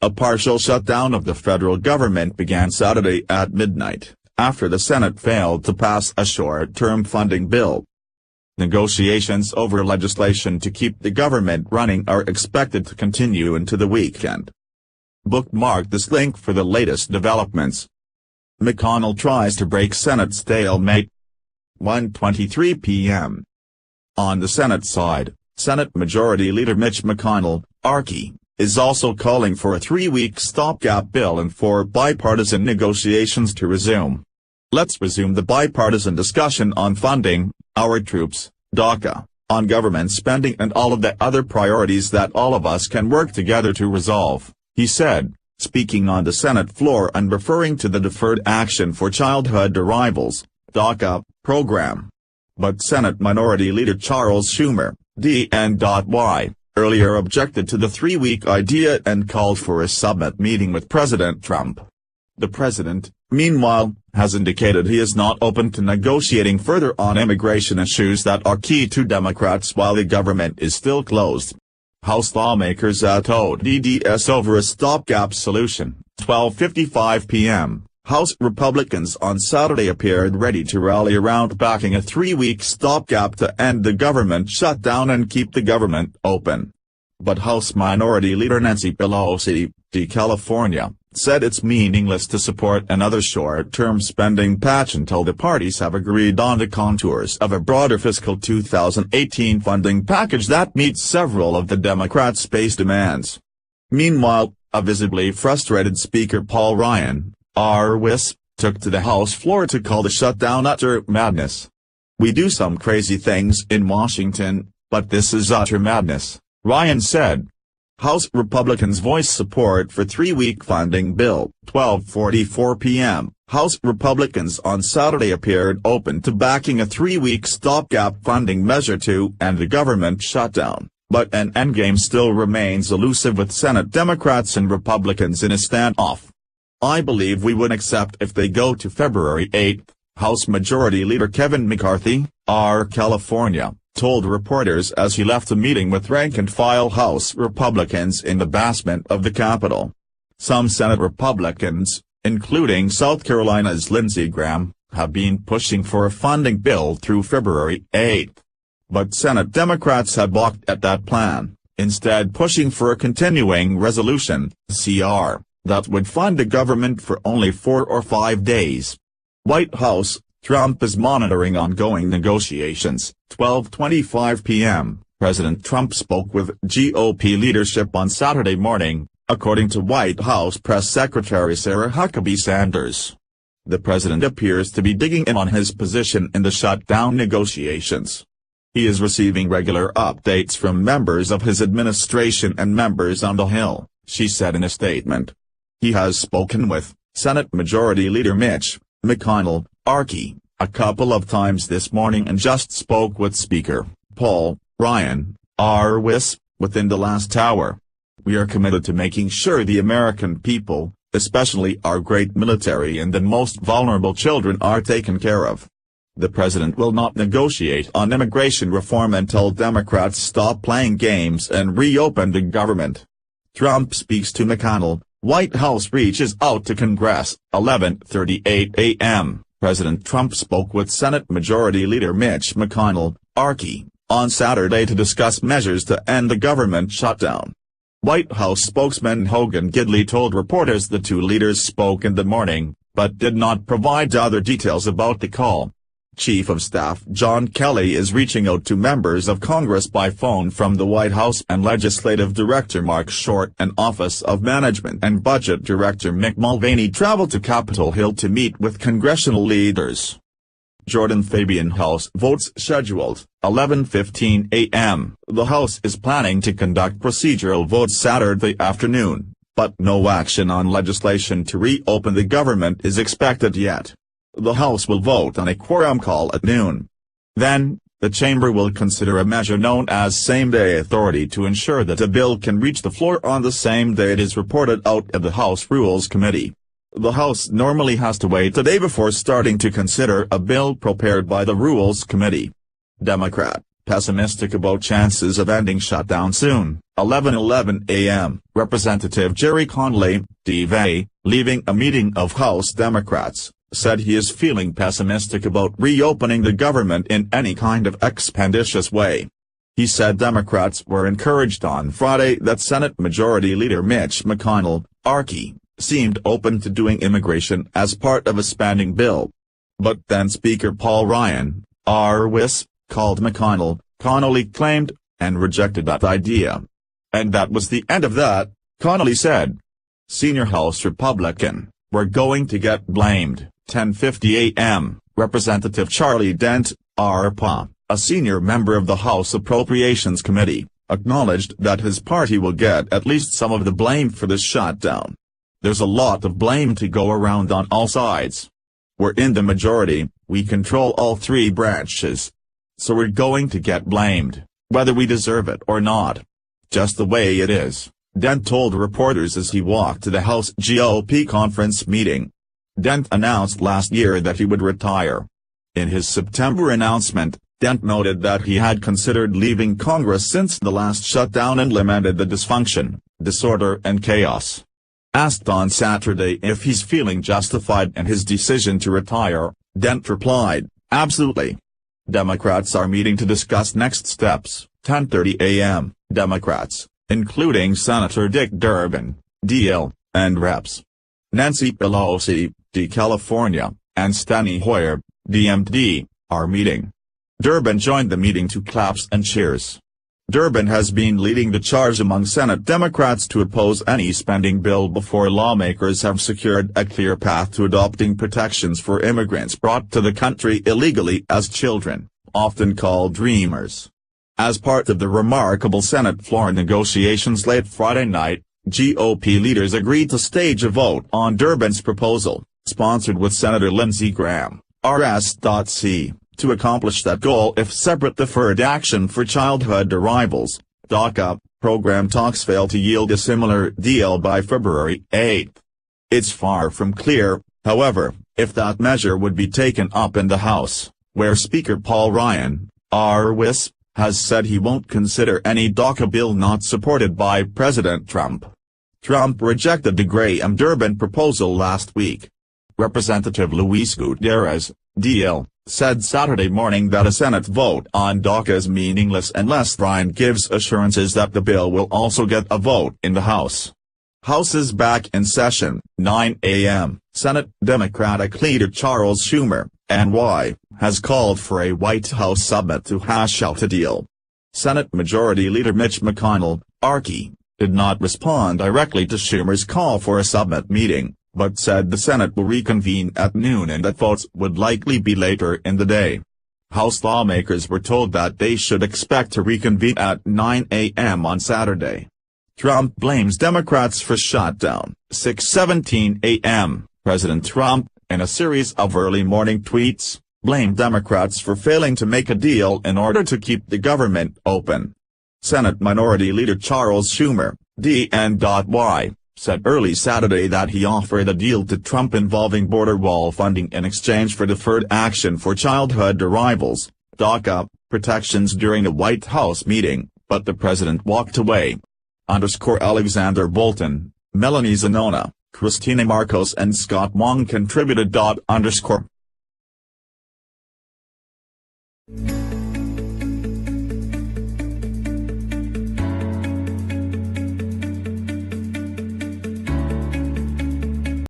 A partial shutdown of the federal government began Saturday at midnight, after the Senate failed to pass a short-term funding bill. Negotiations over legislation to keep the government running are expected to continue into the weekend. Bookmark this link for the latest developments. McConnell tries to break Senate stalemate. 1:23 p.m. On the Senate side, Senate Majority Leader Mitch McConnell, RK, is also calling for a 3-week stopgap bill and for bipartisan negotiations to resume. Let's resume the bipartisan discussion on funding, our troops, DACA, on government spending and all of the other priorities that all of us can work together to resolve, he said, speaking on the Senate floor and referring to the Deferred Action for Childhood Arrivals, DACA, program. But Senate Minority Leader Charles Schumer, DN.Y, earlier objected to the 3-week idea and called for a summit meeting with President Trump. The president, meanwhile, has indicated he is not open to negotiating further on immigration issues that are key to Democrats while the government is still closed. House lawmakers vetoed DDS over a stopgap solution. 12:55 p.m. House Republicans on Saturday appeared ready to rally around backing a 3-week stopgap to end the government shutdown and keep the government open. But House Minority Leader Nancy Pelosi, D. California, said it's meaningless to support another short-term spending patch until the parties have agreed on the contours of a broader fiscal 2018 funding package that meets several of the Democrats' base demands. Meanwhile, a visibly frustrated Speaker Paul Ryan, RWIS, took to the House floor to call the shutdown utter madness. "We do some crazy things in Washington, but this is utter madness," Ryan said. House Republicans voiced support for 3-week funding bill. 12:44 p.m. House Republicans on Saturday appeared open to backing a 3-week stopgap funding measure to end the government shutdown, but an endgame still remains elusive with Senate Democrats and Republicans in a standoff. "I believe we would accept if they go to February 8, House Majority Leader Kevin McCarthy, R. California, told reporters as he left a meeting with rank-and-file House Republicans in the basement of the Capitol. Some Senate Republicans, including South Carolina's Lindsey Graham, have been pushing for a funding bill through February 8. But Senate Democrats have balked at that plan, instead pushing for a continuing resolution, CR, that would fund the government for only 4 or 5 days. White House, Trump is monitoring ongoing negotiations. 12:25 p.m. President Trump spoke with GOP leadership on Saturday morning, according to White House Press Secretary Sarah Huckabee Sanders. The president appears to be digging in on his position in the shutdown negotiations. He is receiving regular updates from members of his administration and members on the Hill, she said in a statement. He has spoken with Senate Majority Leader Mitch McConnell, RK, a couple of times this morning and just spoke with Speaker Paul Ryan, RWIS, within the last hour. "We are committed to making sure the American people, especially our great military and the most vulnerable children, are taken care of. The president will not negotiate on immigration reform until Democrats stop playing games and reopen the government." Trump speaks to McConnell. White House reaches out to Congress. 11:38 a.m. President Trump spoke with Senate Majority Leader Mitch McConnell, RK, on Saturday to discuss measures to end the government shutdown. White House spokesman Hogan Gidley told reporters the two leaders spoke in the morning, but did not provide other details about the call. Chief of Staff John Kelly is reaching out to members of Congress by phone from the White House, and Legislative Director Mark Short and Office of Management and Budget Director Mick Mulvaney traveled to Capitol Hill to meet with congressional leaders. Jordan Fabian House votes scheduled. 11:15 a.m. The House is planning to conduct procedural votes Saturday afternoon, but no action on legislation to reopen the government is expected yet. The House will vote on a quorum call at noon. Then, the chamber will consider a measure known as same-day authority to ensure that a bill can reach the floor on the same day it is reported out of the House Rules Committee. The House normally has to wait a day before starting to consider a bill prepared by the Rules Committee. Democrat, pessimistic about chances of ending shutdown soon. 11:11 a.m., Representative Jerry Connolly, DV, leaving a meeting of House Democrats, said he is feeling pessimistic about reopening the government in any kind of expeditious way. He said Democrats were encouraged on Friday that Senate Majority Leader Mitch McConnell, RK, seemed open to doing immigration as part of a spending bill. But then Speaker Paul Ryan, RWIS, called McConnell, Connolly claimed, and rejected that idea. And that was the end of that, Connolly said. Senior House Republican, "We're going to get blamed." 10:50 a.m., Representative Charlie Dent, RPA, a senior member of the House Appropriations Committee, acknowledged that his party will get at least some of the blame for this shutdown. "There's a lot of blame to go around on all sides. We're in the majority, we control all three branches. So we're going to get blamed, whether we deserve it or not. Just the way it is," Dent told reporters as he walked to the House GOP conference meeting. Dent announced last year that he would retire. In his September announcement, Dent noted that he had considered leaving Congress since the last shutdown and lamented the dysfunction, disorder and chaos. Asked on Saturday if he's feeling justified in his decision to retire, Dent replied, "Absolutely." Democrats are meeting to discuss next steps. 10:30 a.m., Democrats, including Senator Dick Durbin, DL, and Reps. Nancy Pelosi, D. California, and Steny Hoyer, DMD, are meeting. Durbin joined the meeting to claps and cheers. Durbin has been leading the charge among Senate Democrats to oppose any spending bill before lawmakers have secured a clear path to adopting protections for immigrants brought to the country illegally as children, often called Dreamers. As part of the remarkable Senate floor negotiations late Friday night, GOP leaders agreed to stage a vote on Durbin's proposal, sponsored with Senator Lindsey Graham, RS.C., to accomplish that goal if separate Deferred Action for Childhood Arrivals, DACA, program talks fail to yield a similar deal by February 8. It's far from clear, however, if that measure would be taken up in the House, where Speaker Paul Ryan, RWIS, has said he won't consider any DACA bill not supported by President Trump. Trump rejected the Graham-Durbin proposal last week. Representative Luis Gutierrez, DL, said Saturday morning that a Senate vote on DACA is meaningless unless Ryan gives assurances that the bill will also get a vote in the House. House is back in session. 9 a.m., Senate Democratic leader Charles Schumer, NY, has called for a White House summit to hash out a deal. Senate Majority Leader Mitch McConnell, RK, did not respond directly to Schumer's call for a summit meeting, but said the Senate will reconvene at noon and that votes would likely be later in the day. House lawmakers were told that they should expect to reconvene at 9 a.m. on Saturday. Trump blames Democrats for shutdown. 6:17 a.m., President Trump, in a series of early morning tweets, blamed Democrats for failing to make a deal in order to keep the government open. Senate Minority Leader Charles Schumer, DNY, said early Saturday that he offered a deal to Trump involving border wall funding in exchange for Deferred Action for Childhood Arrivals, DACA, protections during a White House meeting, but the president walked away. Alexander Bolton, Melanie Zanona, Christina Marcos and Scott Wong contributed.